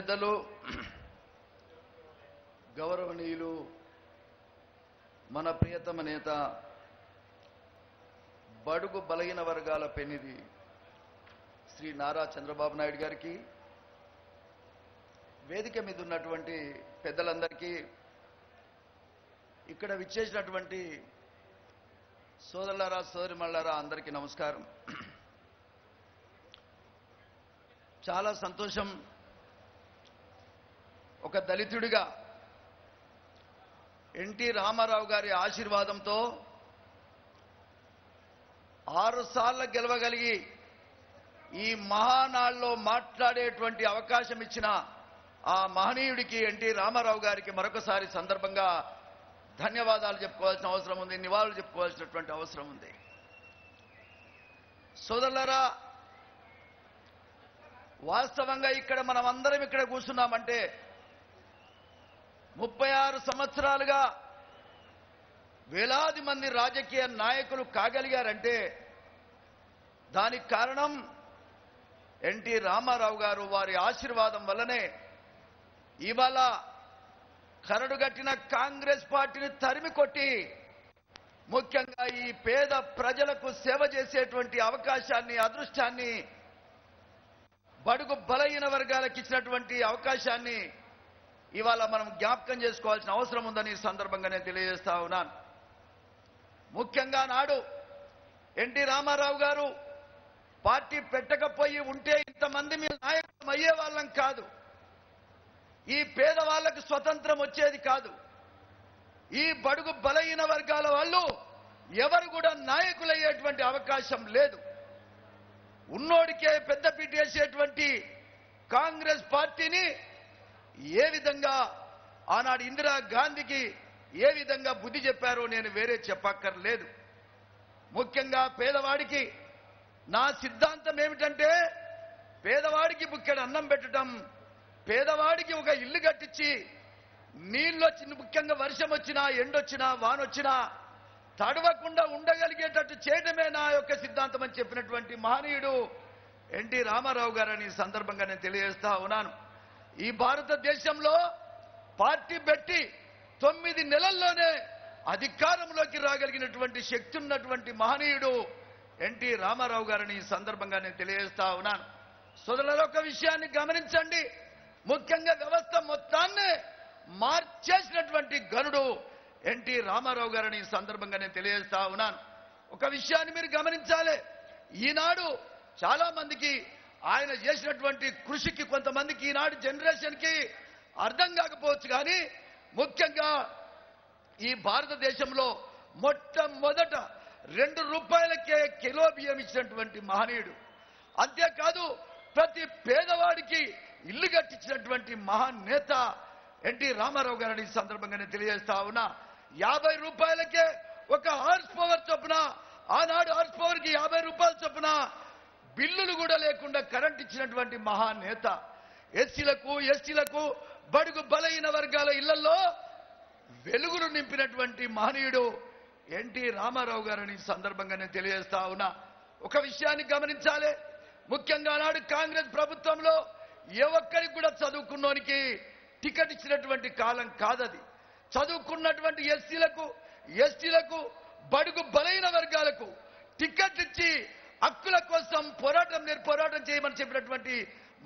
పెద్దలు గౌరవనీయులు మన ప్రియతమ నేత బడుగు బలహీన వర్గాల పెన్నిధి శ్రీ నారా చంద్రబాబు నాయుడు గారికి, వేదిక మీద ఉన్నటువంటి పెద్దలందరికీ, ఇక్కడ విచ్చేసినటువంటి సోదరులారా సోదరిమణులారా అందరికీ నమస్కారం. చాలా సంతోషం. ఒక దళితుడిగా ఎన్టీ రామారావు గారి ఆశీర్వాదంతో 6 సార్లు గెలవగలిగి ఈ మహానాడులో మాట్లాడేటువంటి అవకాశం ఇచ్చిన ఆ మహనీయుడికి ఎన్టీ రామారావు గారికి మరొకసారి సందర్భంగా ధన్యవాదాలు చెప్పుకోవాల్సిన అవసరం ఉంది, నివాళులు చెప్పుకోవాల్సినటువంటి అవసరం ఉంది. సోదరులారా, వాస్తవంగా ఇక్కడ మనం అందరం ఇక్కడ కూర్చున్నామంటే 36 సంవత్సరాలుగా వేలాది మంది రాజకీయ నాయకులు కాగలిగారంటే దానికి కారణం ఎన్టీ రామారావు గారు, వారి ఆశీర్వాదం వల్లనే ఇవాళ కరడుగట్టిన కాంగ్రెస్ పార్టీని తరిమి కొట్టి ముఖ్యంగా ఈ పేద ప్రజలకు సేవ చేసేటువంటి అవకాశాన్ని, అదృష్టాన్ని, బడుగు బలహీన వర్గాలకు ఇచ్చినటువంటి అవకాశాన్ని ఇవాళ మనం జ్ఞాపకం చేసుకోవాల్సిన అవసరం ఉందని సందర్భంగా నేను తెలియజేస్తా ఉన్నాను. ముఖ్యంగా నాడు ఎన్టీ రామారావు గారు పార్టీ పెట్టకపోయి ఉంటే ఇంతమంది మీ నాయకులు అయ్యే వాళ్ళం కాదు, ఈ పేదవాళ్లకు స్వతంత్రం వచ్చేది కాదు, ఈ బడుగు బలహీన వర్గాల వాళ్ళు ఎవరు కూడా నాయకులయ్యేటువంటి అవకాశం లేదు. ఉన్నోడికే పెద్దపీట వేసేటువంటి కాంగ్రెస్ పార్టీని ఏ విధంగా ఆనాడు ఇందిరా గాంధీకి ఏ విధంగా బుద్ధి చెప్పారో నేను వేరే చెప్పక్కర్లేదు. ముఖ్యంగా పేదవాడికి నా సిద్ధాంతం ఏమిటంటే, పేదవాడికి బుక్కెడు అన్నం పెట్టడం, పేదవాడికి ఒక ఇల్లు కట్టించి నీళ్ళు వచ్చి, ముఖ్యంగా వర్షం వచ్చినా ఎండొచ్చినా వానొచ్చినా తడవకుండా ఉండగలిగేటట్టు చేయడమే నా యొక్క సిద్ధాంతం అని చెప్పినటువంటి మహనీయుడు ఎన్టీ రామారావు గారని సందర్భంగా నేను తెలియజేస్తా ఉన్నాను. ఈ భారతదేశంలో పార్టీ పెట్టి 9 నెలల్లోనే అధికారంలోకి రాగలిగినటువంటి శక్తి ఉన్నటువంటి మహనీయుడు ఎన్టీ రామారావు గారని సందర్భంగా నేను తెలియజేస్తా ఉన్నాను. సోదరులారా, ఒక విషయాన్ని గమనించండి. ముఖ్యంగా వ్యవస్థ మొత్తాన్ని మార్చేసినటువంటి గనుడు ఎన్టీ రామారావు గారని సందర్భంగా నేను తెలియజేస్తా ఉన్నాను. ఒక విషయాన్ని మీరు గమనించాలి. ఈనాడు చాలా మందికి ఆయన చేసినటువంటి కృషికి, కొంతమందికి ఈనాడు జనరేషన్కి అర్థం కాకపోవచ్చు, కానీ ముఖ్యంగా ఈ భారతదేశంలో మొట్టమొదట 2 రూపాయలకే కిలో బియ్యం ఇచ్చినటువంటి మహనీయుడు. అంతేకాదు ప్రతి పేదవాడికి ఇల్లు కట్టించినటువంటి మహానేత ఎన్టీ రామారావు గారిని సందర్భంగా నేను తెలియజేస్తా ఉన్నా. 50 రూపాయలకే ఒక హార్స్ పవర్ చొప్పున, ఆనాడు హార్స్ పవర్కి 50 రూపాయల చొప్పున బిల్లులు కూడా లేకుండా కరెంట్ ఇచ్చినటువంటి మహానేత, ఎస్సీలకు ఎస్టీలకు బడుగు బలహీన వర్గాల ఇళ్లలో వెలుగులు నింపినటువంటి మహనీయుడు ఎన్టీ రామారావు గారిని సందర్భంగా నేను తెలియజేస్తా ఉన్నా. ఒక విషయాన్ని గమనించాలి. ముఖ్యంగా నాడు కాంగ్రెస్ ప్రభుత్వంలో ఏ ఒక్కరికి కూడా చదువుకున్నోనికి టికెట్ ఇచ్చినటువంటి కాలం కాదది. చదువుకున్నటువంటి ఎస్సీలకు ఎస్టీలకు బడుగు బలహీన వర్గాలకు టికెట్ ఇచ్చి హక్కుల కోసం పోరాటం చేయమని చెప్పినటువంటి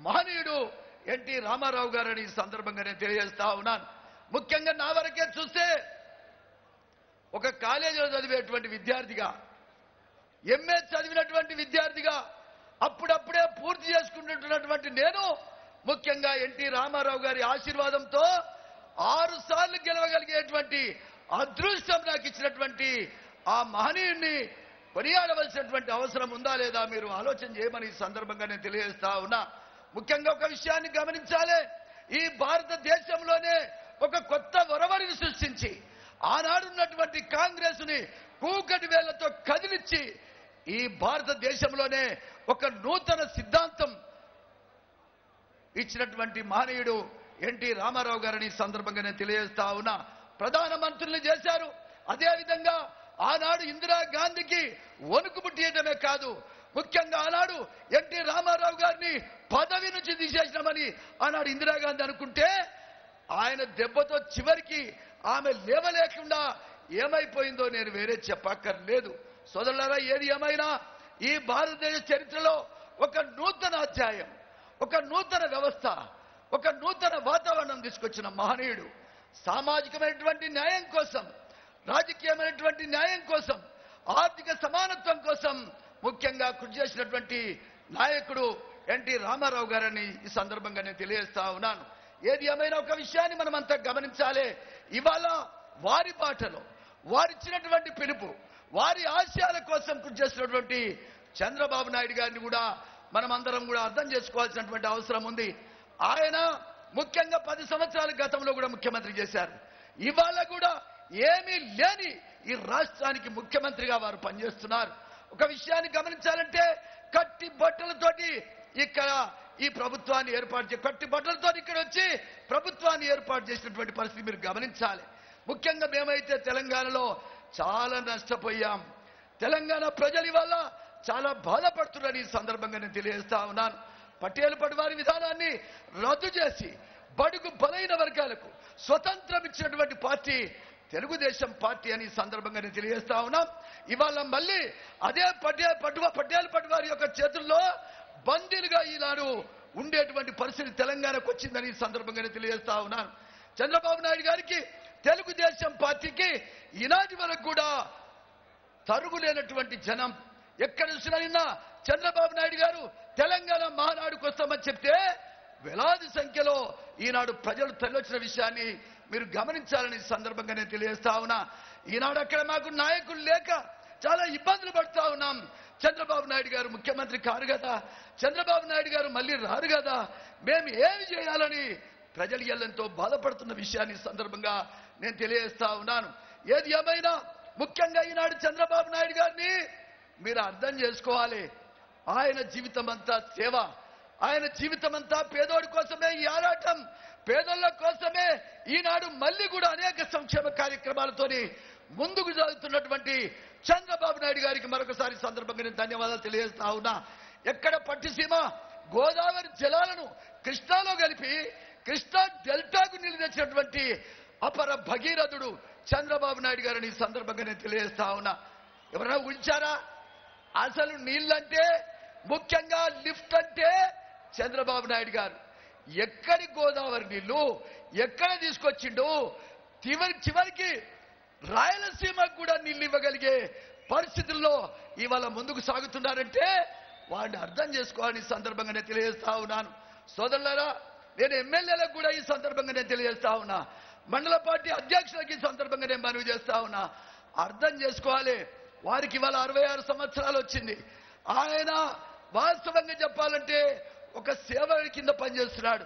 మహనీయుడు ఎన్టీ రామారావు గారని సందర్భంగా నేను తెలియజేస్తా ఉన్నాను. ముఖ్యంగా నా వరకే చూస్తే ఒక కాలేజీలో చదివేటువంటి విద్యార్థిగా, ఎంఏ చదివినటువంటి విద్యార్థిగా, అప్పుడప్పుడే పూర్తి చేసుకుంటున్నటువంటి నేను ముఖ్యంగా ఎన్టీ రామారావు గారి ఆశీర్వాదంతో 6 సార్లు గెలవగలిగేటువంటి అదృష్టం నాకు ఇచ్చినటువంటి ఆ మహనీయుడిని కొనియాడవలసినటువంటి అవసరం ఉందా లేదా మీరు ఆలోచన చేయమని ఈ సందర్భంగా నేను తెలియజేస్తా ఉన్నా. ముఖ్యంగా ఒక విషయాన్ని గమనించాలి. ఈ భారతదేశంలోనే ఒక కొత్త ఒరవడిని సృష్టించి ఆనాడున్నటువంటి కాంగ్రెస్ ని కూకటి వేళ్లతో కదిలిచ్చి ఈ భారతదేశంలోనే ఒక నూతన సిద్ధాంతం ఇచ్చినటువంటి మహనీయుడు ఎన్టీ రామారావు గారిని సందర్భంగా నేను తెలియజేస్తా ఉన్నా. ప్రధానమంత్రుల్ని చేశారు. అదేవిధంగా ఆనాడు ఇందిరా గాంధీకి వణుకు పుట్టియటమే కాదు, ముఖ్యంగా ఆనాడు ఎన్టీ రామారావు గారిని పదవి నుంచి తీసేసినామని ఆనాడు ఇందిరాగాంధీ అనుకుంటే ఆయన దెబ్బతో చివరికి ఆమె లేవలేకుండా ఏమైపోయిందో నేను వేరే చెప్పక్కర్లేదు. సోదరులారా, ఏది ఏమైనా ఈ భారతదేశ చరిత్రలో ఒక నూతన అధ్యాయం, ఒక నూతన వ్యవస్థ, ఒక నూతన వాతావరణం తీసుకొచ్చిన మహనీయుడు. సామాజికమైనటువంటి న్యాయం కోసం, రాజకీయమైనటువంటి న్యాయం కోసం, ఆర్థిక సమానత్వం కోసం ముఖ్యంగా కృషి చేసినటువంటి నాయకుడు ఎన్టీ రామారావు గారని ఈ సందర్భంగా నేను తెలియజేస్తా ఉన్నాను. ఏది ఏమైనా ఒక విషయాన్ని మనం అంతా గమనించాలి. ఇవాళ వారి బాటలో వారిచ్చినటువంటి పిలుపు, వారి ఆశయాల కోసం కృషి చేసినటువంటి చంద్రబాబు నాయుడు గారిని కూడా మనం అందరం కూడా అర్థం చేసుకోవాల్సినటువంటి అవసరం ఉంది. ఆయన ముఖ్యంగా 10 సంవత్సరాల గతంలో కూడా ముఖ్యమంత్రి చేశారు. ఇవాళ కూడా ఏమీ లేని ఈ రాష్ట్రానికి ముఖ్యమంత్రిగా వారు పనిచేస్తున్నారు. ఒక విషయాన్ని గమనించాలంటే కట్టి బట్టలతోటి ఇక్కడ ఈ ప్రభుత్వాన్ని కట్టి బట్టలతో ఇక్కడ వచ్చి ప్రభుత్వాన్ని ఏర్పాటు చేసినటువంటి పరిస్థితి మీరు గమనించాలి. ముఖ్యంగా మేమైతే తెలంగాణలో చాలా నష్టపోయాం. తెలంగాణ ప్రజల వల్ల చాలా బాధపడుతున్నారని ఈ సందర్భంగా నేను తెలియజేస్తా ఉన్నాను. పటేల్ పటివారి విధానాన్ని రద్దు చేసి బడుగు బలైన వర్గాలకు స్వతంత్రం ఇచ్చినటువంటి పార్టీ తెలుగుదేశం పార్టీ అని సందర్భంగా నేను తెలియజేస్తా ఉన్నాం. ఇవాళ మళ్ళీ అదే పటేల్ పటివారి యొక్క చేతుల్లో బందీలుగా ఈనాడు ఉండేటువంటి పరిస్థితి తెలంగాణకు వచ్చిందని సందర్భంగా నేను తెలియజేస్తా ఉన్నాను. చంద్రబాబు నాయుడు గారికి, తెలుగుదేశం పార్టీకి ఈనాటి వరకు కూడా తరుగులేనటువంటి జనం. ఎక్కడ చూసినా చంద్రబాబు నాయుడు గారు తెలంగాణ మహానాడుకు వస్తామని చెప్తే వేలాది సంఖ్యలో ఈనాడు ప్రజలు తరలివచ్చిన విషయాన్ని మీరు గమనించాలని సందర్భంగా నేను తెలియజేస్తా ఉన్నా. ఈనాడు అక్కడ మాకు నాయకులు లేక చాలా ఇబ్బందులు పడుతూ ఉన్నాం. చంద్రబాబు నాయుడు గారు ముఖ్యమంత్రి కారు కదా, చంద్రబాబు నాయుడు గారు మళ్ళీ రారు కదా, మేము ఏమి చేయాలని ప్రజలు ఎంతో బాధపడుతున్న విషయాన్ని సందర్భంగా నేను తెలియజేస్తా ఉన్నాను. ఏది ఏమైనా ముఖ్యంగా ఈనాడు చంద్రబాబు నాయుడు గారిని మీరు అర్థం చేసుకోవాలి. ఆయన జీవితం అంతా సేవ, ఆయన జీవితం అంతా పేదోడి కోసమే ఈ ఆరాటం, పేదోళ్ళ కోసమే ఈనాడు మళ్ళీ కూడా అనేక సంక్షేమ కార్యక్రమాలతోని ముందుకు సాగుతున్నటువంటి చంద్రబాబు నాయుడు గారికి మరొకసారి సందర్భంగా నేను ధన్యవాదాలు తెలియజేస్తా ఉన్నా. ఎక్కడ పట్టిసీమ గోదావరి జలాలను కృష్ణాలో కలిపి కృష్ణా డెల్టాకు నీళ్లు తెచ్చినటువంటి అపర భగీరథుడు చంద్రబాబు నాయుడు గారిని సందర్భంగా నేను తెలియజేస్తా ఉన్నా. ఎవరైనా ఊహించారా? అసలు నీళ్ళంటే ముఖ్యంగా లిఫ్ట్ అంటే చంద్రబాబు నాయుడు గారు. ఎక్కడి గోదావరి నీళ్లు ఎక్కడ తీసుకొచ్చిండు? చివరికి రాయలసీమకు కూడా నీళ్లు ఇవ్వగలిగే పరిస్థితుల్లో ఇవాళ ముందుకు సాగుతున్నారంటే వాడిని అర్థం చేసుకోవాలని సందర్భంగా నేను తెలియజేస్తా ఉన్నాను. సోదరులారా, నేను ఎమ్మెల్యేలకు కూడా ఈ సందర్భంగా నేను తెలియజేస్తా ఉన్నా, మండల పార్టీ అధ్యక్షులకి ఈ సందర్భంగా నేను మనవి చేస్తా ఉన్నా. అర్థం చేసుకోవాలి. వారికి ఇవాళ 66 సంవత్సరాలు వచ్చింది. ఆయన వాస్తవంగా చెప్పాలంటే ఒక సేవకుడి కింద పనిచేస్తున్నాడు.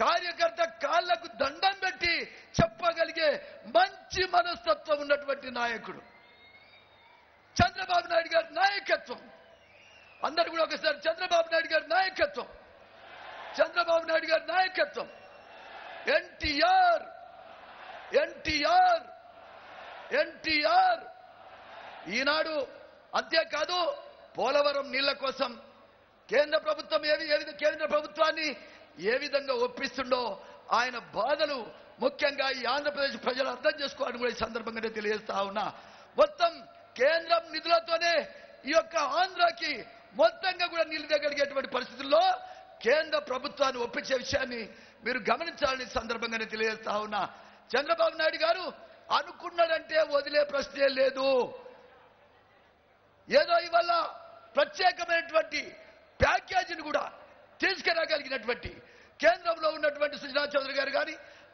కార్యకర్త కాళ్లకు దండం పెట్టి చెప్పగలిగే మంచి మనస్తత్వం ఉన్నటువంటి నాయకుడు చంద్రబాబు నాయుడు గారి నాయకత్వం. అందరూ కూడా ఒకసారి చంద్రబాబు నాయుడు గారి నాయకత్వం, చంద్రబాబు నాయుడు గారి నాయకత్వం. ఎన్టీఆర్ ఎన్టీఆర్ ఎన్టీఆర్ ఈనాడు అంతేకాదు, పోలవరం నీళ్ల కోసం కేంద్ర ప్రభుత్వం కేంద్ర ప్రభుత్వాన్ని ఏ విధంగా ఒప్పిస్తుండో ఆయన బాధలు ముఖ్యంగా ఈ ఆంధ్రప్రదేశ్ ప్రజలు అర్థం చేసుకోవాలని కూడా ఈ సందర్భంగా తెలియజేస్తా ఉన్నా. మొత్తం కేంద్రం నిధులతోనే ఈ యొక్క ఆంధ్రాకి మొత్తంగా కూడా నీళ్లు తగ్గలిగేటువంటి పరిస్థితుల్లో కేంద్ర ప్రభుత్వాన్ని ఒప్పించే విషయాన్ని మీరు గమనించాలని సందర్భంగా తెలియజేస్తా ఉన్నా. చంద్రబాబు నాయుడు గారు అనుకున్నాడంటే వదిలే ప్రశ్నే లేదు. ఏదో ఇవాళ ప్రత్యేకమైనటువంటి ప్యాకేజీని కూడా తీసుకురాగలిగినటువంటి కేంద్రంలో ఉన్నటువంటి సుజనా చౌదరి గారు కానీ,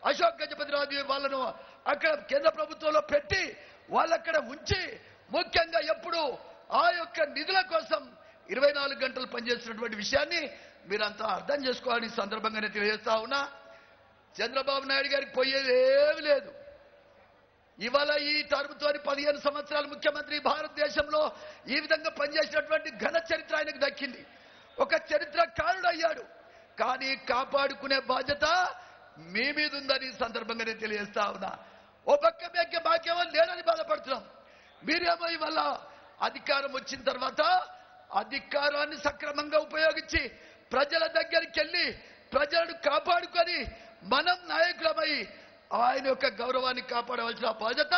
అశోక్ గజపతిరాజు వాళ్ళను అక్కడ కేంద్ర ప్రభుత్వంలో పెట్టి వాళ్ళక్కడ ఉంచి ముఖ్యంగా ఎప్పుడు ఆ యొక్క నిధుల కోసం 24 గంటలు పనిచేస్తున్నటువంటి విషయాన్ని మీరంతా అర్థం చేసుకోవాలని సందర్భంగానే తెలియజేస్తా ఉన్నా. చంద్రబాబు నాయుడు గారికి పోయేది ఏమీ లేదు. ఇవాళ ఈ టర్మ్తోని 15 సంవత్సరాలు ముఖ్యమంత్రి భారతదేశంలో ఈ విధంగా పనిచేసినటువంటి ఘన చరిత్ర ఆయనకు దక్కింది. ఒక చరిత్రకారుడు అయ్యాడు. కానీ కాపాడుకునే బాధ్యత మీ మీద ఉందని సందర్భంగా నేను తెలియజేస్తా ఉన్నా. ఓ పక్క మాకేమో లేదని బాధపడుతున్నాం. మీరేమో ఇవాళ అధికారం వచ్చిన తర్వాత అధికారాన్ని సక్రమంగా ఉపయోగించి ప్రజల దగ్గరికి వెళ్ళి ప్రజలను కాపాడుకొని మనం నాయకులమై ఆయన యొక్క గౌరవాన్ని కాపాడవలసిన బాధ్యత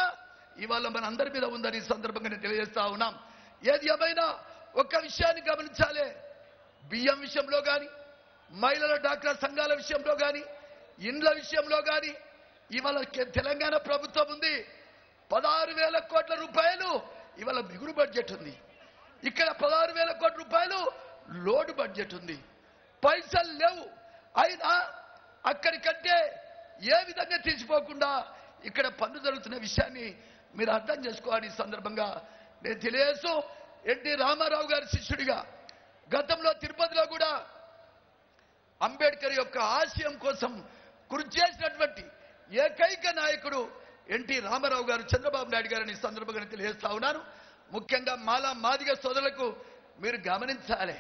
ఇవాళ మన అందరి మీద ఉందని ఈ సందర్భంగా నేను తెలియజేస్తా ఉన్నాం. ఏది ఏమైనా ఒక విషయాన్ని గమనించాలి. బియ్యం విషయంలో కానీ, మహిళల డాక్టర్ సంఘాల విషయంలో కానీ, ఇండ్ల విషయంలో కానీ ఇవాళ తెలంగాణ ప్రభుత్వం ఉంది. 16,000 కోట్ల రూపాయలు ఇవాళ మిగులు బడ్జెట్ ఉంది. ఇక్కడ 16,000 కోట్ల రూపాయలు లోటు బడ్జెట్ ఉంది. పైసలు లేవు. అయినా అక్కడికంటే ఏ విధంగా తీసిపోకుండా ఇక్కడ పన్ను జరుగుతున్న విషయాన్ని మీరు అర్థం చేసుకోవాలి. ఈ సందర్భంగా నేను తెలియజేస్తూ ఎన్టీ రామారావు గారి శిష్యుడిగా గతంలో తిరుపతిలో కూడా అంబేద్కర్ యొక్క ఆశయం కోసం కృషి చేసినటువంటి ఏకైక నాయకుడు ఎన్టీ రామారావు గారు, చంద్రబాబు నాయుడు గారిని ఈ సందర్భంగా తెలియజేస్తా ఉన్నాను. ముఖ్యంగా మాదిగ సోదరులకు మీరు గమనించాలి.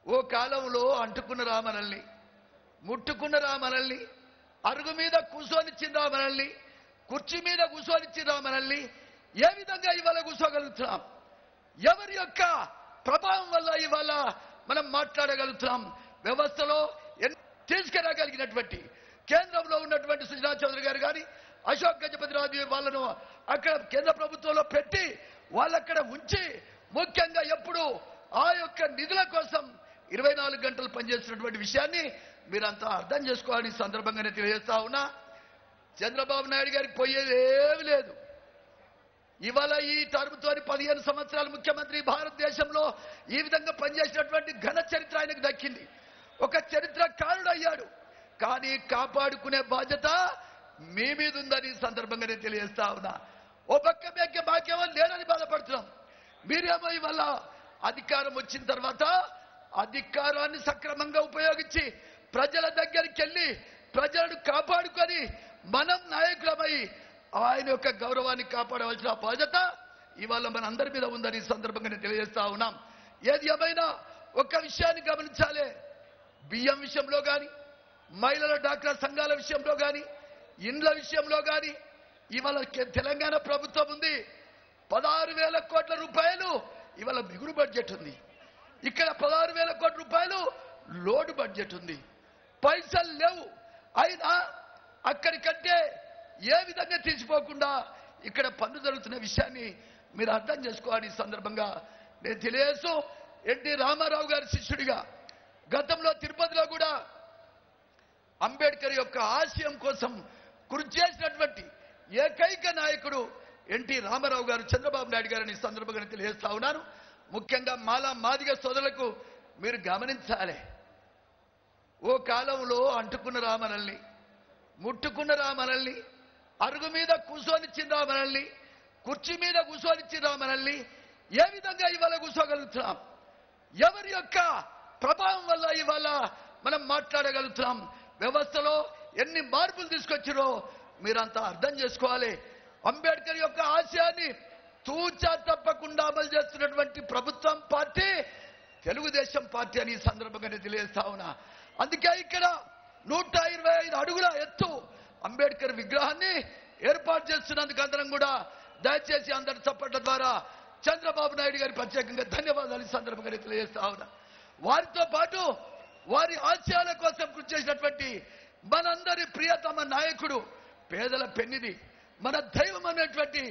ఓ కాలంలో అంటుకున్న రామనల్ని, ముట్టుకున్న రామనల్ని, అరుగు మీద కూర్చొనిచ్చిన రామనల్ని, కుర్చీ మీద కూర్చొనిచ్చిన రామనల్ని ఏ విధంగా ఇవాళ కూర్చోగలుగుతున్నాం? ఎవరి యొక్క ప్రభావం వల్ల ఇవాళ మనం మాట్లాడగలుగుతున్నాం? వ్యవస్థలో తీసుకురాగలిగినటువంటి కేంద్రంలో ఉన్నటువంటి సుజనా చౌదరి గారు కానీ, అశోక్ గజపతి రాజు వాళ్ళను అక్కడ కేంద్ర ప్రభుత్వంలో పెట్టి వాళ్ళక్కడ ఉంచి ముఖ్యంగా ఎప్పుడు ఆ యొక్క నిధుల కోసం 24 గంటలు పనిచేస్తున్నటువంటి విషయాన్ని మీరంతా అర్థం చేసుకోవాలని సందర్భంగానే తెలియజేస్తా ఉన్నా. చంద్రబాబు నాయుడు గారికి పోయేది ఏమీ లేదు. ఇవాళ ఈ టర్మ్తోని 15 సంవత్సరాలు ముఖ్యమంత్రి భారతదేశంలో ఈ విధంగా పనిచేసినటువంటి ఘన చరిత్ర ఆయనకు దక్కింది. ఒక చరిత్రకారుడు అయ్యాడు. కానీ కాపాడుకునే బాధ్యత మీ మీద ఉందని సందర్భంగా నేను తెలియజేస్తా ఉన్నా. ఓ పక్క మాకేమో లేదని బాధపడుతున్నాం. మీరేమో ఇవాళ అధికారం వచ్చిన తర్వాత అధికారాన్ని సక్రమంగా ఉపయోగించి ప్రజల దగ్గరికి వెళ్ళి ప్రజలను కాపాడుకొని మనం నాయకులమై ఆయన యొక్క గౌరవాన్ని కాపాడవలసిన బాధ్యత ఇవాళ మన అందరి మీద ఉందని సందర్భంగా నేను తెలియజేస్తా ఉన్నాం. ఏది ఏమైనా ఒక విషయాన్ని గమనించాలి. బియ్యం విషయంలో కానీ, మహిళల డాక్టర్ సంఘాల విషయంలో కానీ, ఇండ్ల విషయంలో కానీ ఇవాళ తెలంగాణ ప్రభుత్వం ఉంది. 16,000 కోట్ల రూపాయలు ఇవాళ మిగులు బడ్జెట్ ఉంది. ఇక్కడ 16,000 కోట్ల రూపాయలు లోటు బడ్జెట్ ఉంది. పైసలు లేవు. అయినా అక్కడికంటే ఏ విధంగా తీసిపోకుండా ఇక్కడ పన్ను జరుగుతున్న విషయాన్ని మీరు అర్థం చేసుకోవాలి. ఈ సందర్భంగా నేను తెలియజేస్తూ ఎన్టీ రామారావు గారి శిష్యుడిగా గతంలో తిరుపతిలో కూడా అంబేద్కర్ యొక్క ఆశయం కోసం కృషి చేసినటువంటి ఏకైక నాయకుడు ఎన్టీ రామారావు గారు, చంద్రబాబు నాయుడు గారిని ఈ సందర్భంగా తెలియజేస్తా ఉన్నాను. ముఖ్యంగా మాదిగ సోదరులకు మీరు గమనించాలి. ఓ కాలంలో అంటుకున్న రామనల్ని, ముట్టుకున్న రామనల్ని, అరుగు మీద కూర్చొనిచ్చిన రామనల్ని, కుర్చీ మీద కూర్చొనిచ్చిన రామనల్ని ఏ విధంగా ఇవాళ కూర్చోగలుగుతున్నాం? ఎవరి యొక్క ప్రభావం వల్ల ఇవాళ మనం మాట్లాడగలుగుతున్నాం? వ్యవస్థలో ఎన్ని మార్పులు తీసుకొచ్చిరో మీరంతా అర్థం చేసుకోవాలి. అంబేద్కర్ యొక్క ఆశయాన్ని తూచా తప్పకుండా అమలు చేస్తున్నటువంటి ప్రభుత్వం పార్టీ తెలుగుదేశం పార్టీ అని ఈ సందర్భంగా తెలియజేస్తా ఉన్నా. అందుకే ఇక్కడ 125 అడుగుల ఎత్తు అంబేద్కర్ విగ్రహాన్ని ఏర్పాటు చేస్తున్నందుకు అందరం కూడా దయచేసి అందరి చప్పట్ల ద్వారా చంద్రబాబు నాయుడు గారి ప్రత్యేకంగా ధన్యవాదాలు ఈ సందర్భంగా తెలియజేస్తా ఉన్నా. వారితో పాటు వారి ఆశయాల కోసం కృషి చేసినటువంటి మనందరి ప్రియతమ నాయకుడు, పేదల పెన్నిది, మన దైవం అనేటువంటి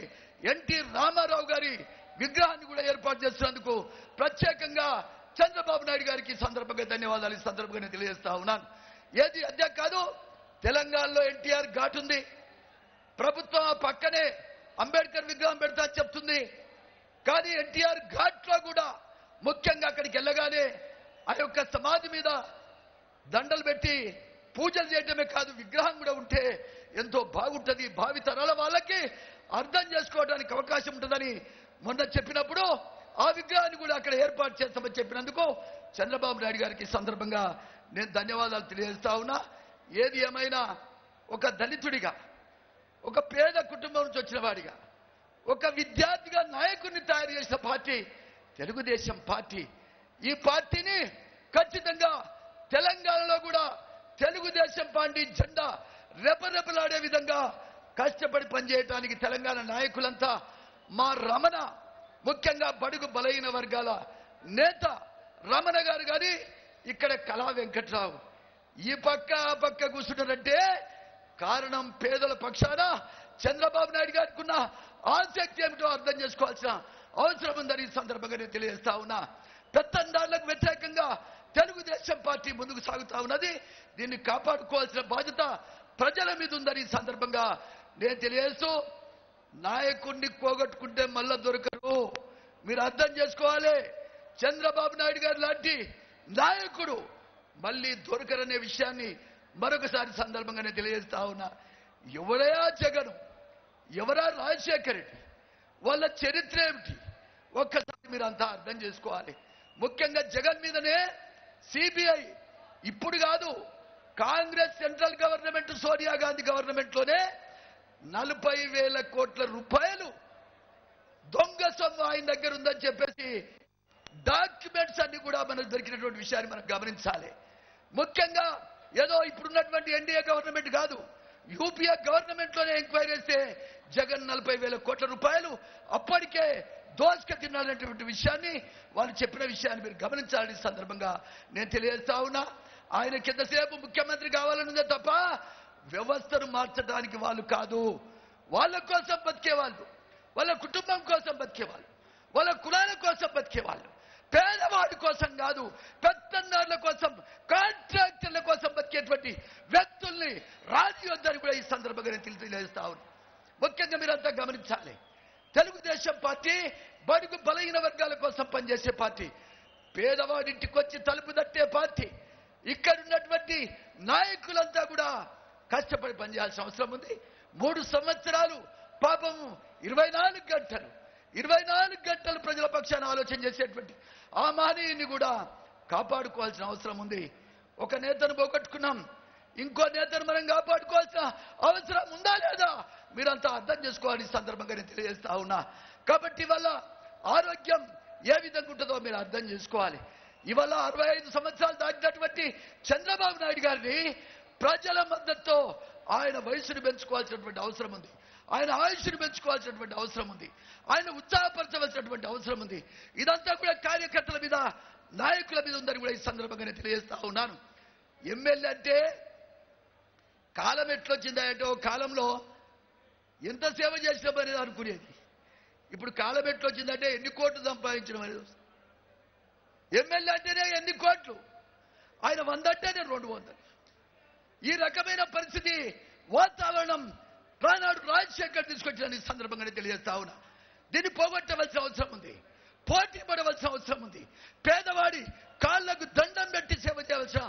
ఎన్టీ రామారావు గారి విగ్రహాన్ని కూడా ఏర్పాటు చేస్తున్నందుకు ప్రత్యేకంగా చంద్రబాబు నాయుడు గారికి సందర్భంగా ధన్యవాదాలు ఈ సందర్భంగా తెలియజేస్తా ఉన్నాను. ఏది అదే కాదు, తెలంగాణలో ఎన్టీఆర్ ఘాట్ ఉంది. ప్రభుత్వం ఆ పక్కనే అంబేద్కర్ విగ్రహం పెడతా చెప్తుంది. కానీ ఎన్టీఆర్ ఘాట్ లో కూడా ముఖ్యంగా అక్కడికి వెళ్ళగానే ఆ యొక్క సమాధి మీద దండలు పెట్టి పూజలు చేయడమే కాదు, విగ్రహం కూడా ఉంటే ఎంతో బాగుంటుంది, భావి తరాల వాళ్ళకి అర్థం చేసుకోవడానికి అవకాశం ఉంటుందని మొన్న చెప్పినప్పుడు ఆ విగ్రహాన్ని కూడా అక్కడ ఏర్పాటు చేస్తామని చెప్పినందుకు చంద్రబాబు నాయుడు గారికి సందర్భంగా నేను ధన్యవాదాలు తెలియజేస్తా ఉన్నా. ఏది ఏమైనా ఒక దళితుడిగా, ఒక పేద కుటుంబం నుంచి వచ్చిన వాడిగా, ఒక విద్యార్థిగా నాయకుడిని తయారు చేసిన పార్టీ తెలుగుదేశం పార్టీ. ఈ పార్టీని ఖచ్చితంగా తెలంగాణలో కూడా తెలుగుదేశం పార్టీ జెండా రెపరెపలాడే విధంగా కష్టపడి పనిచేయడానికి తెలంగాణ నాయకులంతా, మా రమణ, ముఖ్యంగా బడుగు బలైన వర్గాల నేత రమణ గారు గాని ఇక్కడ కళా వెంకట్రావు ఈ పక్క ఆ పక్క కూర్చున్నారంటే కారణం పేదల పక్షాన చంద్రబాబు నాయుడు గారికి ఉన్న ఆసక్తి ఏమిటో అర్థం చేసుకోవాల్సిన అవసరం ఉందని ఈ సందర్భంగా నేను తెలియజేస్తా ఉన్నా. పెత్తందారులకు వ్యతిరేకంగా తెలుగుదేశం పార్టీ ముందుకు సాగుతా ఉన్నది. దీన్ని కాపాడుకోవాల్సిన బాధ్యత ప్రజల మీద ఉందని ఈ సందర్భంగా నేను తెలియజేస్తూ, నాయకుడిని పోగొట్టుకుంటే మళ్ళా దొరకరు. మీరు అర్థం చేసుకోవాలి. చంద్రబాబు నాయుడు గారు లాంటి నాయకుడు మళ్ళీ దొరకరనే విషయాన్ని మరొకసారి సందర్భంగా నేను తెలియజేస్తా ఉన్నా. ఎవరయా జగన్, ఎవరా రాజశేఖర రెడ్డి, వాళ్ళ చరిత్ర ఏమిటి ఒక్కసారి మీరు అంతా అర్థం చేసుకోవాలి. ముఖ్యంగా జగన్ మీదనే సిబిఐ ఇప్పుడు కాదు, Congress central government Sonia Gandhi government లోనే 40,000 కోట్ల రూపాయలు దొంగ సొమ్ము ఆయన దగ్గర ఉందని చెప్పేసి డాక్యుమెంట్స్ అన్ని కూడా మనకు దొరికినటువంటి విషయాన్ని మనం గమనించాలి. ముఖ్యంగా ఏదో ఇప్పుడున్నటువంటి ఎన్డీఏ గవర్నమెంట్ కాదు, యూపీఏ గవర్నమెంట్ లోనే ఎంక్వైరీ చేస్తే జగన్ 40,000 కోట్ల రూపాయలు అప్పటికే దోసుక తిన్నాలనేటువంటి విషయాన్ని వాళ్ళు చెప్పిన విషయాన్ని మీరు గమనించాలని సందర్భంగా నేను తెలియజేస్తా ఉన్నా. ఆయన కిందసేపు ముఖ్యమంత్రి కావాలనుందే తప్ప వ్యవస్థను మార్చడానికి వాళ్ళు కాదు. వాళ్ళ కోసం బతికేవాళ్ళు, వాళ్ళ కుటుంబం కోసం బతికేవాళ్ళు, వాళ్ళ కులాల కోసం బతికేవాళ్ళు, పేదవాడి కోసం కాదు, పెత్తందారుల కోసం, కాంట్రాక్టర్ల కోసం బతికేటువంటి వ్యక్తుల్ని రాజీవద్దని కూడా ఈ సందర్భంగా నేను తెలియజేస్తా ఉన్నా. ముఖ్యంగా మీరంతా గమనించాలి. తెలుగుదేశం పార్టీ బడుగు బలహీన వర్గాల కోసం పనిచేసే పార్టీ, పేదవాడింటికి వచ్చి తలుపు తట్టే పార్టీ. ఇక్కడ ఉన్నటువంటి నాయకులంతా కూడా కష్టపడి పనిచేయాల్సిన అవసరం ఉంది. 3 సంవత్సరాలు పాపం 24 గంటలు ప్రజల పక్షాన ఆలోచన చేసేటువంటి ఆ మహనీయుని కూడా కాపాడుకోవాల్సిన అవసరం ఉంది. ఒక నేతను పోగొట్టుకున్నాం, ఇంకో నేతను మనం కాపాడుకోవాల్సిన అవసరం ఉందా లేదా మీరంతా అర్థం చేసుకోవాలని సందర్భంగా నేను తెలియజేస్తా ఉన్నా. కాబట్టి ఇవాళ ఆరోగ్యం ఏ విధంగా ఉంటుందో మీరు అర్థం చేసుకోవాలి. ఇవాళ 65 సంవత్సరాలు దాటినటువంటి చంద్రబాబు నాయుడు గారిని ప్రజల మద్దతుతో ఆయన వయసును పెంచుకోవాల్సినటువంటి అవసరం ఉంది, ఆయన ఆయుష్ను పెంచుకోవాల్సినటువంటి అవసరం ఉంది, ఆయన ఉత్సాహపరచవలసినటువంటి అవసరం ఉంది. ఇదంతా కూడా కార్యకర్తల మీద, నాయకుల మీద ఉందని కూడా ఈ సందర్భంగా నేను తెలియజేస్తా ఉన్నాను. ఎమ్మెల్యే అంటే కాలం ఎట్లొచ్చిందంటే ఒక కాలంలో ఎంత సేవ చేసినామనేది అనుకునేది. ఇప్పుడు కాలం ఎట్లొచ్చిందంటే ఎన్ని కోట్లు సంపాదించడం అనేది. ఎమ్మెల్యే అంటేనే ఎన్ని కోట్లు, ఆయన 100 అంటేనే 200. ఈ రకమైన పరిస్థితి వాతావరణం రానాడు రాజశేఖర్ తీసుకొచ్చిన ఈ సందర్భంగానే తెలియజేస్తా ఉన్నా. దీన్ని పోగొట్టవలసిన అవసరం ఉంది, పోటీ పడవలసిన అవసరం ఉంది, పేదవాడి కాళ్లకు దండం పెట్టి సేవ చేయవలసిన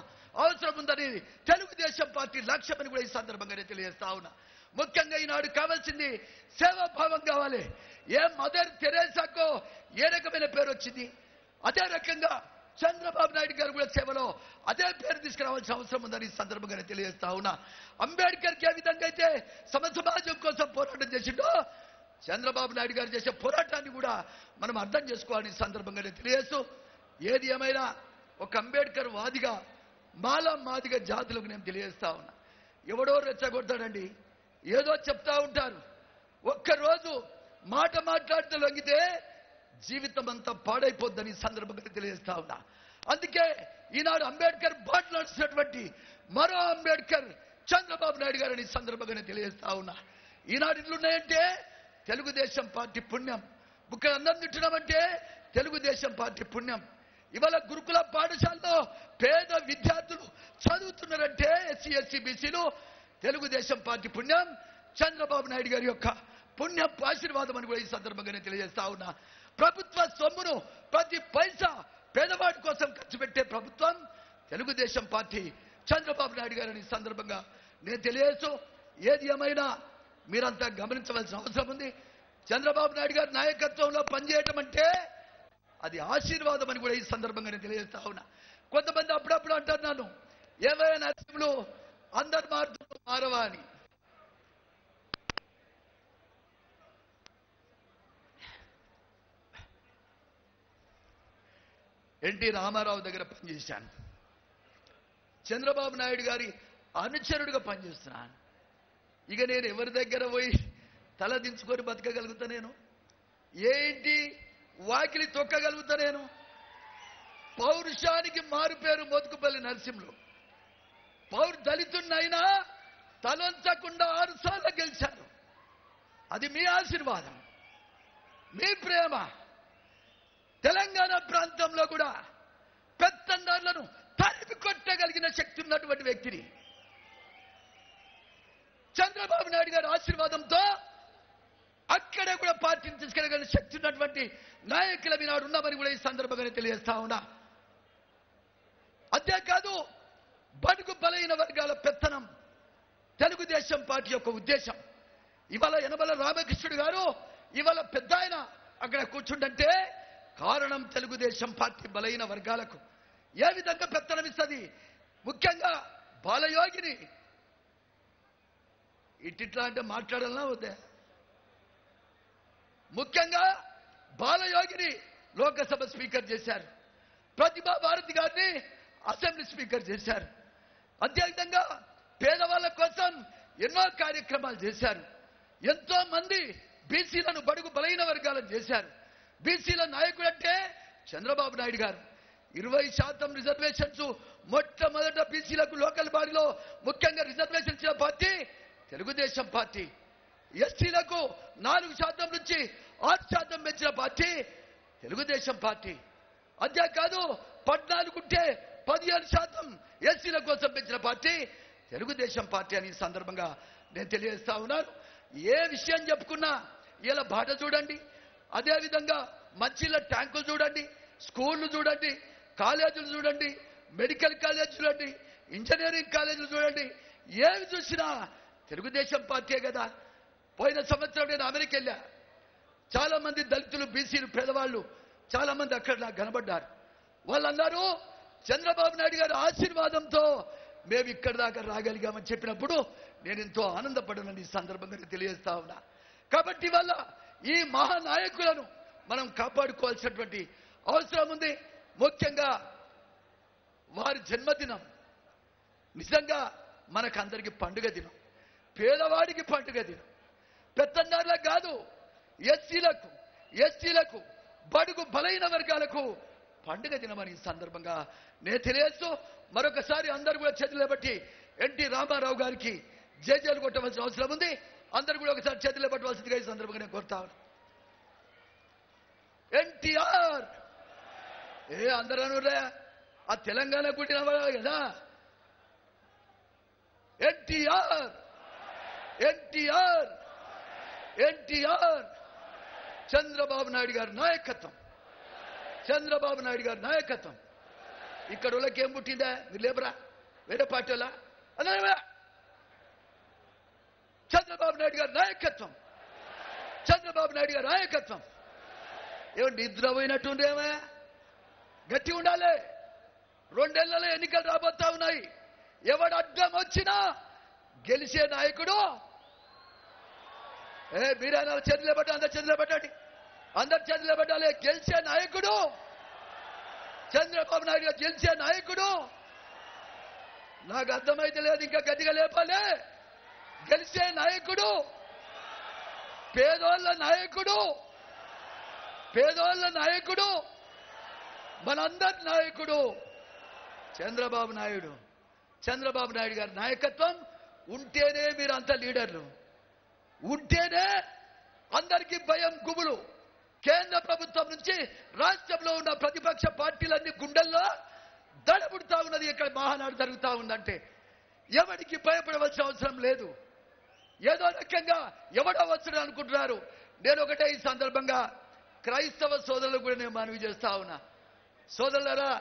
అవసరం ఉందని తెలుగుదేశం పార్టీ లక్ష్యమని కూడా ఈ సందర్భంగానే తెలియజేస్తా ఉన్నా. ముఖ్యంగా ఈనాడు కావాల్సింది సేవాభావం కావాలి. ఏ మదర్ తెరేసాకో ఏ రకమైన పేరు వచ్చింది, అదే రకంగా చంద్రబాబు నాయుడు గారు కూడా సేవలో అదే పేరు తీసుకురావాల్సిన అవసరం ఉందని ఈ సందర్భంగా తెలియజేస్తా ఉన్నా. అంబేద్కర్కి ఏ విధంగా అయితే సమాజం కోసం పోరాటం చేసిండో చంద్రబాబు నాయుడు గారు చేసే పోరాటాన్ని కూడా మనం అర్థం చేసుకోవాలని సందర్భంగా తెలియజేస్తూ, ఏది ఏమైనా ఒక అంబేద్కర్ వాదిగా మాదిగా జాతులకు నేను తెలియజేస్తా ఉన్నా. ఎవడో రెచ్చగొడతాడండి, ఏదో చెప్తా ఉంటారు. ఒక్కరోజు మాట మాట్లాడితే లొంగితే జీవితం అంతా పాడైపోద్దని సందర్భంగా తెలియజేస్తా ఉన్నా. అందుకే ఈనాడు అంబేద్కర్ బాటలో నడిచినటువంటి మరో అంబేద్కర్ చంద్రబాబు నాయుడు గారిని సందర్భంగానే తెలియజేస్తా ఉన్నా. ఈనాడు ఇట్లున్నాయంటే తెలుగుదేశం పార్టీ పుణ్యం. ఇక్కడ అందరం తింటున్నామంటే తెలుగుదేశం పార్టీ పుణ్యం. ఇవాళ గురుకుల పాఠశాలలో పేద విద్యార్థులు చదువుతున్నారంటే ఎస్సీ ఎస్టీ బీసీలు తెలుగుదేశం పార్టీ పుణ్యం, చంద్రబాబు నాయుడు గారి యొక్క పుణ్యం ఆశీర్వాదం అని కూడా ఈ సందర్భంగానే తెలియజేస్తా ఉన్నా. ప్రభుత్వ సొమ్మును ప్రతి పైసా పేదవాడి కోసం ఖర్చు పెట్టే ప్రభుత్వం తెలుగుదేశం పార్టీ, చంద్రబాబు నాయుడు గారిని సందర్భంగా నేను తెలియజేస్తూ, ఏది ఏమైనా మీరంతా గమనించవలసిన అవసరం ఉంది. చంద్రబాబు నాయుడు గారి నాయకత్వంలో పనిచేయటం అంటే అది ఆశీర్వాదం అని కూడా ఈ సందర్భంగా నేను తెలియజేస్తా ఉన్నా. కొంతమంది అప్పుడప్పుడు అంటున్నాను, ఏవైనా నరసింహులు అందరు మారవా అని. ఎన్టీ రామారావు దగ్గర పనిచేశాను, చంద్రబాబు నాయుడు గారి అనుచరుడిగా పనిచేస్తున్నాను. ఇక నేను ఎవరి దగ్గర పోయి తల దించుకొని బతకగలుగుతా? నేను ఏంటి వాకిలి తొక్కగలుగుతా నేను? పౌరుషానికి మారు పేరు మోతుకుపల్లి నరసింహులు. దళితున్నైనా తలొంచకుండా 6 సార్లు గెలిచారు. అది మీ ఆశీర్వాదం, మీ ప్రేమ. తెలంగాణ ప్రాంతంలో కూడా పెత్తందారులను తరిమి కొట్టగలిగిన శక్తి ఉన్నటువంటి వ్యక్తిని చంద్రబాబు నాయుడు గారి ఆశీర్వాదంతో అక్కడే కూడా పార్టీని తీసుకెళ్లగలిగిన శక్తి ఉన్నటువంటి నాయకుల మీద ఉన్నామని కూడా ఈ సందర్భంగానే తెలియజేస్తా ఉన్నా. అంతేకాదు, బడుగు బలైన వర్గాల పెత్తనం తెలుగుదేశం పార్టీ యొక్క ఉద్దేశం. ఇవాళ యనమల రామకృష్ణుడు గారు ఇవాళ పెద్ద ఆయన అక్కడ కూర్చుంటే కారణం తెలుగుదేశం పార్టీ బలైన వర్గాలకు ఏ విధంగా పెత్తనం ఇస్తుంది. ముఖ్యంగా బాలయోగిని ఇట్లా అంటే మాట్లాడాలన్నా వద్దే. ముఖ్యంగా బాలయోగిని లోకసభ స్పీకర్ చేశారు. ప్రతిభా భారతి గారిని అసెంబ్లీ స్పీకర్ చేశారు. అదేవిధంగా పేదవాళ్ళ కోసం ఎన్నో కార్యక్రమాలు చేశారు. ఎంతో మంది బీసీలను బడుగు బలైన వర్గాలను చేశారు. బీసీల నాయకుడు అంటే చంద్రబాబు నాయుడు గారు. 20% రిజర్వేషన్స్ మొట్టమొదట బీసీలకు లోకల్ బాడీలో ముఖ్యంగా రిజర్వేషన్ ఇచ్చిన పార్టీ తెలుగుదేశం పార్టీ. ఎస్సీలకు 4% నుంచి 6% పెంచిన పార్టీ తెలుగుదేశం పార్టీ. అంతేకాదు 14 ఉంటే 15% ఎస్సీల కోసం పెంచిన పార్టీ తెలుగుదేశం పార్టీ అని ఈ సందర్భంగా నేను తెలియజేస్తా ఉన్నాను. ఏ విషయం చెప్పుకున్నా ఇలా బాట చూడండి, అదేవిధంగా మంచిల ట్యాంకులు చూడండి, స్కూళ్ళు చూడండి, కాలేజీలు చూడండి, మెడికల్ కాలేజ్ చూడండి, ఇంజనీరింగ్ కాలేజీలు చూడండి, ఏవి చూసినా తెలుగుదేశం పార్టీయే కదా. పోయిన సంవత్సరం నేను అమెరికా వెళ్ళా. చాలా మంది దళితులు, బీసీలు, పేదవాళ్ళు చాలా మంది అక్కడ నాకు కనబడ్డారు. వాళ్ళందరూ చంద్రబాబు నాయుడు గారి ఆశీర్వాదంతో మేము ఇక్కడి దాకా రాగలిగామని చెప్పినప్పుడు నేను ఎంతో ఆనందపడనని ఈ సందర్భంగా తెలియజేస్తా ఉన్నా. కాబట్టి వల్ల ఈ మహానాయకులను మనం కాపాడుకోవాల్సినటువంటి అవసరం ఉంది. ముఖ్యంగా వారి జన్మదినం నిజంగా మనకందరికి పండుగ దినం, పేదవాడికి పండుగ దినం. పెత్తందారులకు కాదు, ఎస్సీలకు బడుగు బలైన వర్గాలకు పండుగ దినమని ఈ సందర్భంగా నేను తెలియజేస్తూ మరొకసారి అందరూ కూడా చేతులు బట్టి ఎన్టీ రామారావు గారికి జేజేలు కొట్టవలసిన అవసరం ఉంది. అందరూ కూడా ఒకసారి చేతులు పట్టవలసిందిగా ఈ సందర్భంగా నేను కోరుతా ఉన్నాను. ఎన్టీఆర్ అందరూ అనురా, ఆ తెలంగాణ పుట్టిన వాడు కదా. ఎన్టీఆర్ ఎన్టీఆర్ ఎన్టీఆర్ చంద్రబాబు నాయుడు గారి నాయకత్వం, చంద్రబాబు నాయుడు గారి నాయకత్వం. ఇక్కడ వాళ్ళకి ఏం పుట్టిందా? మీరు లేబరా, వేరే పార్టీ వాళ్ళ? చంద్రబాబు నాయుడు గారి నాయకత్వం, చంద్రబాబు నాయుడు గారి నాయకత్వం. ఏమంటే నిద్ర పోయినట్టుండేమా? గట్టి ఉండాలి. 2 ఏళ్లలో ఎన్నికలు రాబోతా ఉన్నాయి. ఎవడు అడ్డం వచ్చినా గెలిచే నాయకుడు. మీరైనా చేతులే పట్టాలి, అందరు చేతులే పట్టాలి, అందరు చేతులే పట్టాలి. గెలిచే నాయకుడు చంద్రబాబు నాయుడు గారు, గెలిచే నాయకుడు. నాకు అర్థమైతే లేదు, ఇంకా గట్టిగా లేపాలి. గెలిచే నాయకుడు, పేదోళ్ళ నాయకుడు, పేదోళ్ళ నాయకుడు, మనందరి నాయకుడు చంద్రబాబు నాయుడు. చంద్రబాబు నాయుడు గారి నాయకత్వం ఉంటేనే మీరంతా లీడర్లు, ఉంటేనే అందరికీ భయం గుబులు. కేంద్ర ప్రభుత్వం నుంచి రాష్ట్రంలో ఉన్న ప్రతిపక్ష పార్టీలన్నీ గుండెల్లో దడబుడుతా ఉన్నది. ఇక్కడ మహానాడు జరుగుతూ ఉందంటే ఎవరికి భయపడవలసిన అవసరం లేదు. ఏదో రకంగా ఎవడో వచ్చాడు అనుకుంటున్నారు. నేను ఒకటే ఈ సందర్భంగా క్రైస్తవ సోదరులు కూడా నేను మనవి చేస్తా ఉన్నా. సోదరులారా,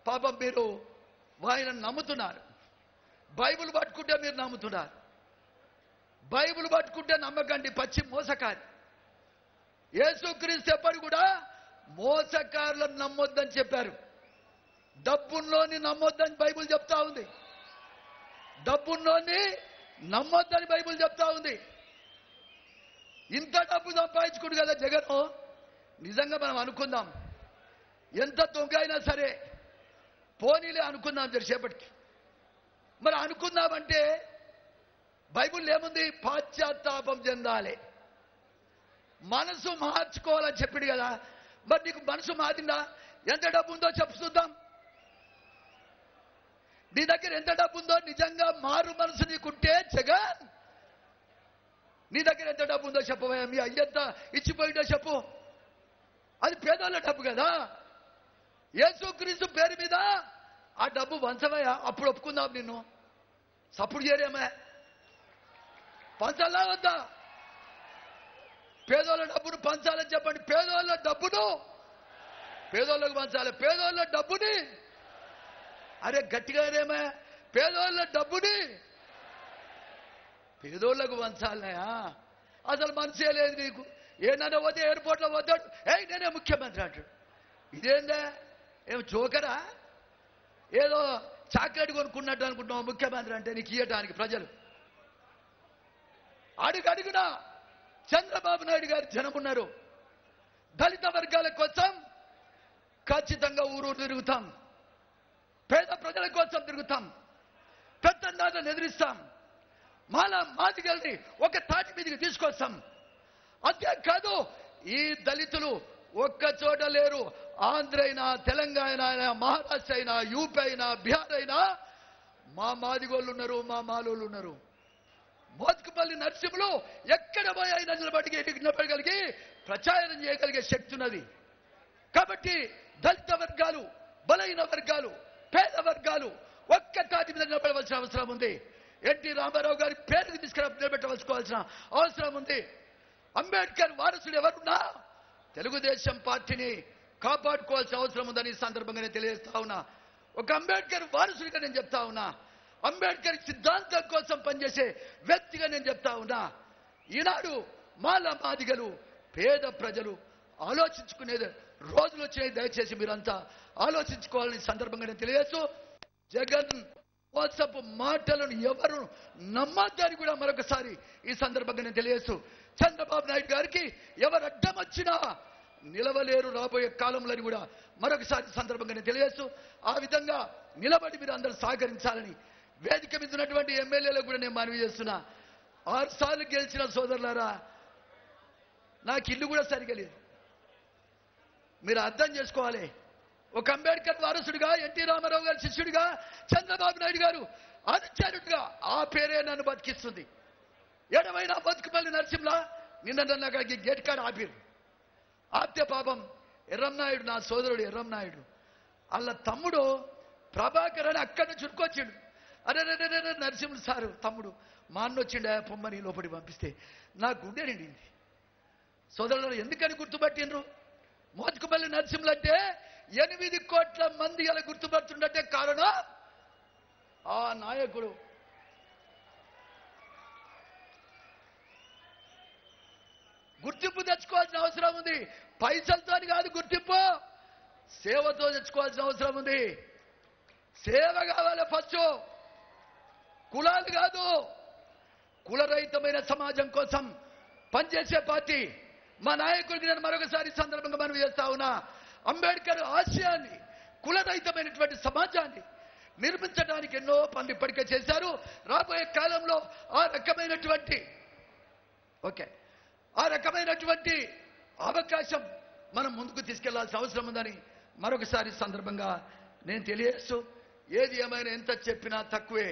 పాపం మీరు ఆయన నమ్ముతున్నారు, బైబిల్ పట్టుకుంటే మీరు నమ్ముతున్నారు. బైబిల్ పట్టుకుంటే నమ్మకండి, పచ్చి మోసకారి. యేసుక్రీస్తు ఎప్పుడు కూడా మోసకారులను నమ్మొద్దని చెప్పారు. డబ్బుల్లోని నమ్మొద్దని బైబిల్ చెప్తా ఉంది. డబ్బుల్లోని నమ్మొద్దని బైబిల్ చెప్తా ఉంది. ఇంత డబ్బు సంపాదించుకుంటు కదా జగన్. నిజంగా మనం అనుకుందాం, ఎంత దొంగ అయినా సరే పోనీలే అనుకుందాం జరిసేపటికి. మరి అనుకుందామంటే బైబిల్ ఏముంది? పాశ్చాత్తాపం చెందాలి, మనసు మార్చుకోవాలని చెప్పిండు కదా. మరి నీకు మనసు మారిందా? ఎంత డబ్బు ఉందో చెప్పు చూద్దాం. నీ దగ్గర ఎంత డబ్బు ఉందో నిజంగా మారు మనసు నీకుంటే జగన్, నీ దగ్గర ఎంత డబ్బు ఉందో చెప్పవయ్యా. మీ అయ్యంత ఇచ్చిపోయిందో చెప్పు. అది పేదోళ్ళ డబ్బు కదా. యేసుక్రీస్తు పేరు మీద ఆ డబ్బు వంచవయ్యా, అప్పుడు ఒప్పుకుందాం నిన్ను. సప్పుడు చేయరేమే, పంచాలా వద్దా? పేదోళ్ళ డబ్బును పంచాలని చెప్పండి. పేదోళ్ళ డబ్బును పేదోళ్ళకు పంచాలి. పేదోళ్ళ డబ్బుని, అరే గట్టిగానేమే, పేదోళ్ళ డబ్బుని పేదోళ్ళకు పంచాలయా. అసలు మనసే లేదు నీకు. ఏదైనా పోతే ఎయిర్పోర్ట్లో పోతాడు, నేనే ముఖ్యమంత్రి అంటాడు. ఇదేందా? ఏం జోకరా? ఏదో చాక్లెట్ కొనుక్కున్నట్టు అనుకుంటున్నావు ముఖ్యమంత్రి అంటే నీకు ఇయ్యటానికి ప్రజలు. అడుగడుగునా చంద్రబాబు నాయుడు గారు జనమున్నారు. దళిత వర్గాల కోసం ఖచ్చితంగా ఊరూరు తిరుగుతాం, పేద ప్రజల కోసం తిరుగుతాం, పెత్తందారులను ఎదిరిస్తాం, మాదిగల్ని ఒక తాటి మీదకి తీసుకొస్తాం. అంతేకాదు, ఈ దళితులు ఒక్క చోట లేరు. ఆంధ్ర అయినా, తెలంగాణ అయినా, మహారాష్ట్ర అయినా, యూపీ అయినా, బీహార్ అయినా మా మాదిగోళ్ళు ఉన్నారు, మా మాలోళ్ళు ఉన్నారు. మోత్కుపల్లి నరసింహులు ఎక్కడ పోయి అయినా నిలబడగలిగి ప్రచారం చేయగలిగే శక్తి ఉన్నది. కాబట్టి దళిత వర్గాలు, బలైన వర్గాలు, పేద వర్గాలు ఒక్క తాటి మీద నిలబడవలసిన అవసరం ఉంది. ఎన్టీ రామారావు గారి పేరుకి నిలబెట్టవలసుకోవాల్సిన అవసరం ఉంది. అంబేద్కర్ వారసుడు ఎవరున్నా తెలుగుదేశం పార్టీని కాపాడుకోవాల్సిన అవసరం ఉందని ఈ సందర్భంగా నేను తెలియజేస్తా ఉన్నా. ఒక అంబేద్కర్ వారసుడిగా నేను చెప్తా ఉన్నా. అంబేద్కర్ సిద్ధాంతం కోసం పనిచేసే వ్యక్తిగా నేను చెప్తా ఉన్నా. ఈనాడు మాదిగలు, పేద ప్రజలు ఆలోచించుకునేది రోజులు వచ్చాయి. దయచేసి మీరంతా ఆలోచించుకోవాలని సందర్భంగా నేను తెలియజేస్తూ, జగన్ వాట్సాప్ మాటలను ఎవరు నమ్మద్దని కూడా మరొకసారి ఈ సందర్భంగా నేను తెలియజేస్తూ, చంద్రబాబు నాయుడు గారికి ఎవరు అడ్డం వచ్చినా నిలవలేరు రాబోయే కాలంలో కూడా మరొకసారి సందర్భంగా నేను తెలియజేస్తూ, ఆ విధంగా నిలబడి మీరు అందరూ సహకరించాలని వేదిక మీద ఉన్నటువంటి ఎమ్మెల్యేలకు కూడా నేను మనవి చేస్తున్నా. 6 సార్లు గెలిచిన సోదరులారా, నాకు ఇల్లు కూడా సరిగా లేదు. మీరు అర్థం చేసుకోవాలి. ఒక అంబేద్కర్ వారసుడిగా, ఎన్టీ రామారావు గారి శిష్యుడిగా, చంద్రబాబు నాయుడు గారు అనుచరుడిగా ఆ పేరే నన్ను బతికిస్తుంది. ఏడవైనా బతుకుపల్లి నరసింహ నిన్న నాకు గేట్ కాడ ఆపితే పాపం ఎర్రంనాయుడు, నా సోదరుడు ఎర్రంనాయుడు, వాళ్ళ తమ్ముడు ప్రభాకర్ అని అక్కడి నుంచి ఉరుకొచ్చిండు. అరే నరసింహుడు సారు తమ్ముడు మా అన్న వచ్చిండు, పొమ్మని లోపలి పంపిస్తే నా గుండె నిండింది. సోదరులు ఎందుకని గుర్తుపట్టిండ్రు? మోత్కుపల్లి నరసింహులు అంటే 8 కోట్ల మంది అలా గుర్తుపడుతుండే కారణం ఆ నాయకుడు. గుర్తింపు తెచ్చుకోవాల్సిన అవసరం ఉంది. పైసలతో కాదు గుర్తింపు, సేవతో తెచ్చుకోవాల్సిన అవసరం ఉంది. సేవ కావాలి ఫస్ట్, కులాలు కాదు. కులరహితమైన సమాజం కోసం పనిచేసే పార్టీ మా నాయకుడికి నేను మరొకసారి సందర్భంగా మనవి చేస్తా ఉన్నా. అంబేద్కర్ ఆశయాన్ని, కులరహితమైనటువంటి సమాజాన్ని నిర్మించడానికి ఎన్నో పనులు ఇప్పటికే చేశారు. రాబోయే కాలంలో ఆ రకమైనటువంటి అవకాశం మనం ముందుకు తీసుకెళ్లాల్సిన అవసరం ఉందని మరొకసారి సందర్భంగా నేను తెలియజేస్తూ, ఏది ఏమైనా ఎంత చెప్పినా తక్కువే.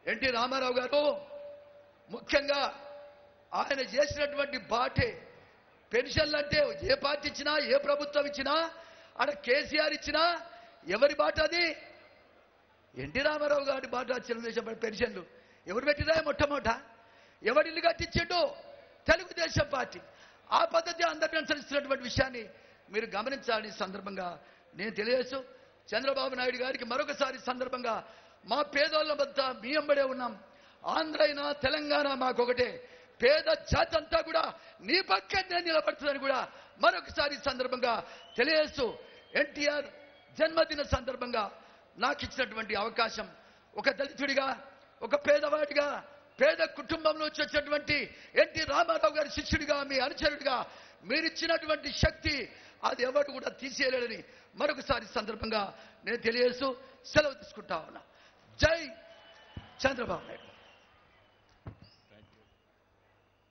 ఎన్టీ రామారావు గారు ముఖ్యంగా ఆయన చేసినటువంటి బాటే పెన్షన్లు. అంటే ఏ పార్టీ ఇచ్చినా, ఏ ప్రభుత్వం ఇచ్చినా, ఆడ కేసీఆర్ ఇచ్చినా ఎవరి బాట అది? ఎన్టీ రామారావు గారి బాట. తెలుగుదేశం పెన్షన్లు ఎవరు పెట్టినా మొట్టమొదట ఎవరి ఇల్లు కట్టించిండు? తెలుగుదేశం పార్టీ. ఆ పద్ధతి అందరినీ అనుసరిస్తున్నటువంటి విషయాన్ని మీరు గమనించాలని సందర్భంగా నేను తెలియజేస్తూ, చంద్రబాబు నాయుడు గారికి మరొకసారి సందర్భంగా మా పేదోళ్ళ వద్ద మీ వెంబడే ఉన్నాం. ఆంధ్ర అయినా తెలంగాణ మాకొకటే. పేద జాతి అంతా కూడా నీ పక్కనే నిలబడుతుందని కూడా మరొకసారి సందర్భంగా తెలియజేస్తూ, ఎన్టీఆర్ జన్మదిన సందర్భంగా నాకు ఇచ్చినటువంటి అవకాశం, ఒక దళితుడిగా, ఒక పేదవాడిగా, పేద కుటుంబంలో వచ్చినటువంటి ఎన్టీ రామారావు గారి శిష్యుడిగా, మీ అనుచరుడిగా మీరిచ్చినటువంటి శక్తి అది ఎవరు కూడా తీసేయలేడని మరొకసారి సందర్భంగా నేను తెలియజేస్తూ సెలవు తీసుకుంటా ఉన్నా. జై చంద్రబాబు నాయుడు.